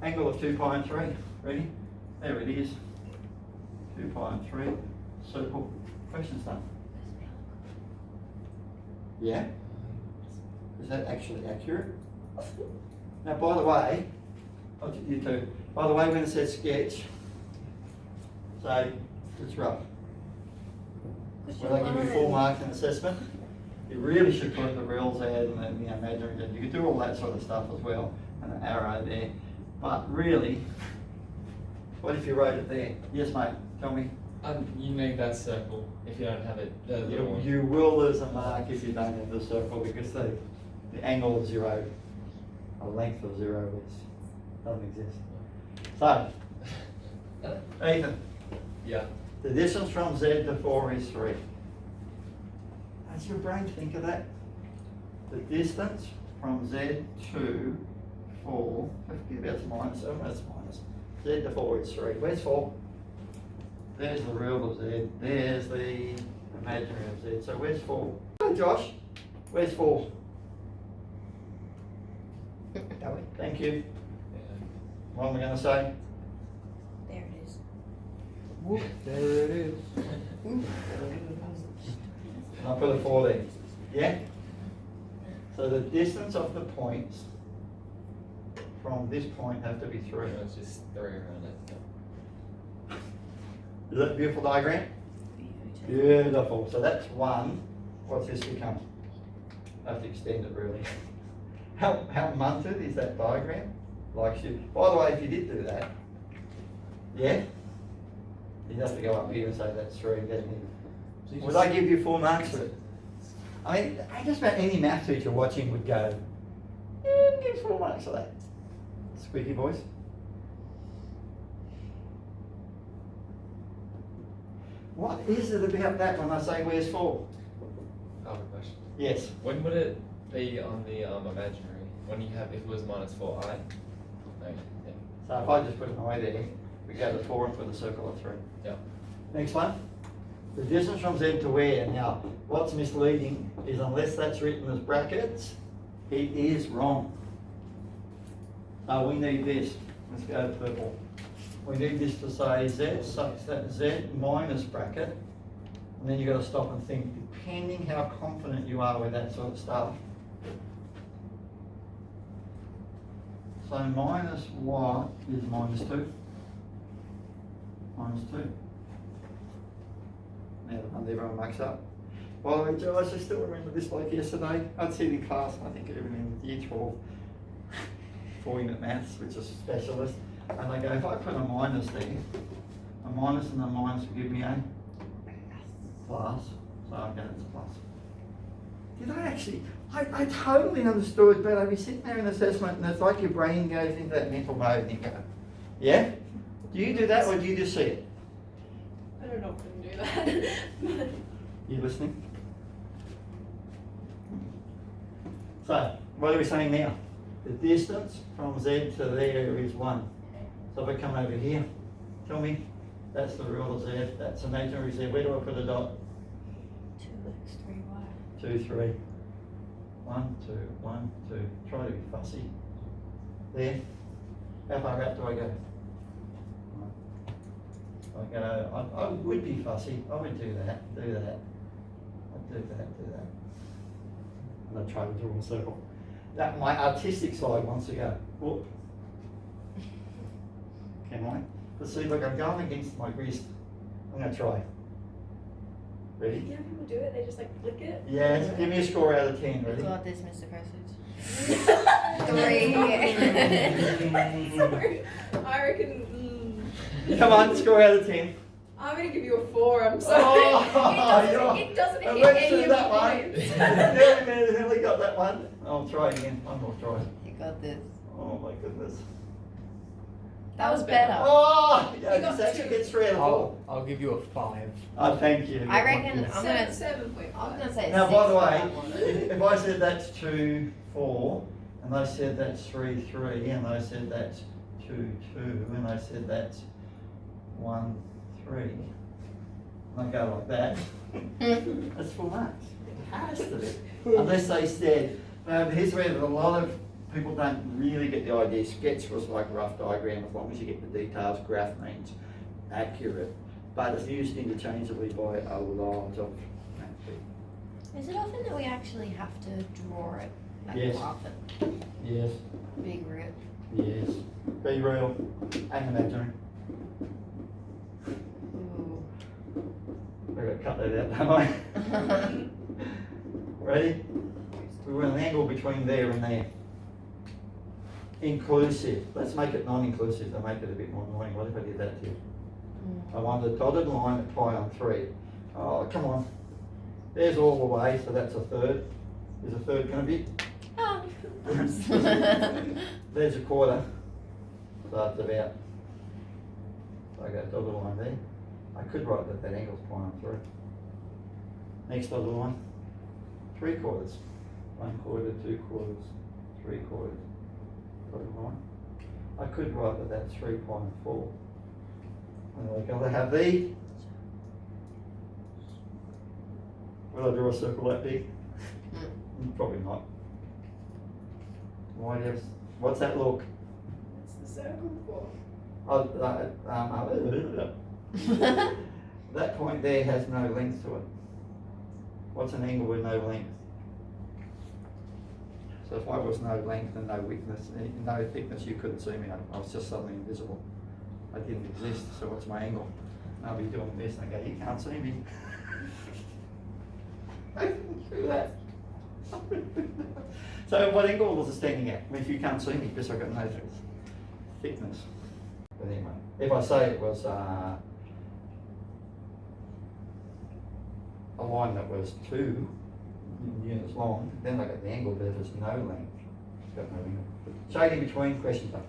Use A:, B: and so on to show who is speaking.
A: angle of 2 pi and 3. Ready? There it is. 2 pi and 3. Circle. Question's done. Yeah? Is that actually accurate? Now, by the way, you too. By the way, when it says sketch, say it's rough. When I give you 4 marks in assessment, you really should put the real Z and the imaginary Z. You could do all that sort of stuff as well, and an arrow there. But really, what if you wrote it there? Yes, mate. Tell me.
B: You need that circle if you don't have it.
A: You will lose a mark if you don't have the circle because the angle of 0, a length of 0 doesn't exist. So, Ethan.
B: Yeah.
A: The distance from Z to 4 is 3. Does your brain think of that? The distance from Z to 4, that's minus, oh that's minus. Z to 4 is 3. Where's 4? There's the real of Z. There's the imaginary of Z. So where's 4? Oh, Josh, where's 4? Thank you. What am I going to say?
C: There it is.
A: Whoop, there it is. I'll put a 4 there. Yeah? So the distance of the points from this point have to be 3.
B: So it's just 3 around it.
A: Is that a beautiful diagram? Beautiful. So that's 1. What's this become? I have to extend it really. How munted is that diagram? Like you. By the way, if you did do that, yeah, you'd have to go up here and say that's 3 and get it in. Would I give you 4 marks for it? I mean, just about any math teacher watching would go, yeah, give 4 marks for that. Squeaky voice. What is it about that when I say where's 4?
B: I have a question.
A: Yes.
B: When would it be on the imaginary? When you have, if it was -4i? No, yeah.
A: So if I just put an I there, we go to 4 and put a circle of 3.
B: Yeah.
A: Next one. The distance from Z to where? Now, what's misleading is unless that's written as brackets, it is wrong. So we need this. Let's go to purple. We need this to say Z such that Z minus bracket, and then you've got to stop and think, depending how confident you are with that sort of stuff. So minus what is -2? -2. Now the one everyone makes up. By the way, Josh, I still remember this like yesterday. I'd sit in class, I think even in year 12, 4-unit maths, which is specialist. And they go, if I put a minus there, a minus and a minus will give me a plus. So again, it's a plus. Did I actually? I totally understood, but I'd be sitting there in assessment and it's like your brain goes into that mental mode and you go, yeah? Do you do that or do you just see it?
C: I don't know if I can do that.
A: You listening? So, what are we saying now? The distance from Z to there is 1. So if I come over here, tell me, that's the real of Z, that's imaginary Z. Where do I put a dot?
C: 2x, 3y.
A: 2, 3. 1, 2, 1, 2. Try to be fussy. There. How far out do I go? I would be fussy. I would do that. I'd do that. And I'd try to draw a circle. That my artistic side wants to go, whoop. Can I? But see, look, I'm going against my wrist. I'm going to try. Ready?
C: Yeah, people do it. They just like flick it.
A: Yeah, give me a score out of 10.
C: You
A: Ready?
C: got this, Mr. Passage. 3.
D: Sorry, I reckon.
A: Come on, score out of 10.
D: I'm gonna give you a 4. I'm sorry.
A: Oh,
D: it doesn't
A: I
D: hit
A: went
D: any
A: through
D: of
A: that
D: the
A: one.
D: points.
A: Nearly got that one. I'll try again. One more try.
C: You got this.
A: Oh my goodness.
C: That was better.
A: Oh, yeah,
D: You got
A: this actually
D: 2.
A: gets 3 out of 4.
E: I'll give you a 5.
A: Oh, thank you.
C: I reckon I'm gonna.
D: 7.5.
C: I'm gonna say.
A: Now,
C: 6
A: by the
C: for
A: way,
C: that one.
A: if I said that's 2, 4, and they said that's 3, 3, and they said that's 2, 2, and they said that's 1, 3, and I go like that, that's 4 marks. It has to be. Unless they said, here's where a lot of people don't really get the idea. Sketch was like a rough diagram, as long as you get the details. Graph means accurate, but it's used interchangeably by a lot of math people.
E: Is it often that we actually have to draw it? Like
A: Yes.
E: graph it?
A: Yes,
E: Big real.
A: yes. Be real and imaginary.
E: Ooh.
A: We're gonna cut that out, don't I? Ready? We want an angle between there and there. Inclusive. Let's make it non-inclusive to make it a bit more annoying. What if I did that to you? I want a dotted line at pi on 3. Oh, come on. There's all the way, so that's a third. Is a third going to be?
E: Oh.
A: There's a quarter. So it's about. So I got a dotted line there. I could write that angle's pi on 3. Next dotted line. 3 quarters. 1 quarter, 2 quarters, 3 quarters. Dotted line. I could write that that's 3 pi on 4. And we're going to have the. Will I draw a circle that big? Probably not. Why does? What's that look?
D: What's the circle for?
A: That point there has no length to it. What's an angle with no length? So if I was no length and no no thickness, you couldn't see me. I was just suddenly invisible. I didn't exist. So what's my angle? And I'll be doing this, and I go, you can't see me. I didn't do that. So what angle was it standing at? If you can't see me, because I've got no thickness. But anyway, if I say it was a line that was 2 units long, then I got the angle, but if it's no length, it's got no angle. Shading between, question mark.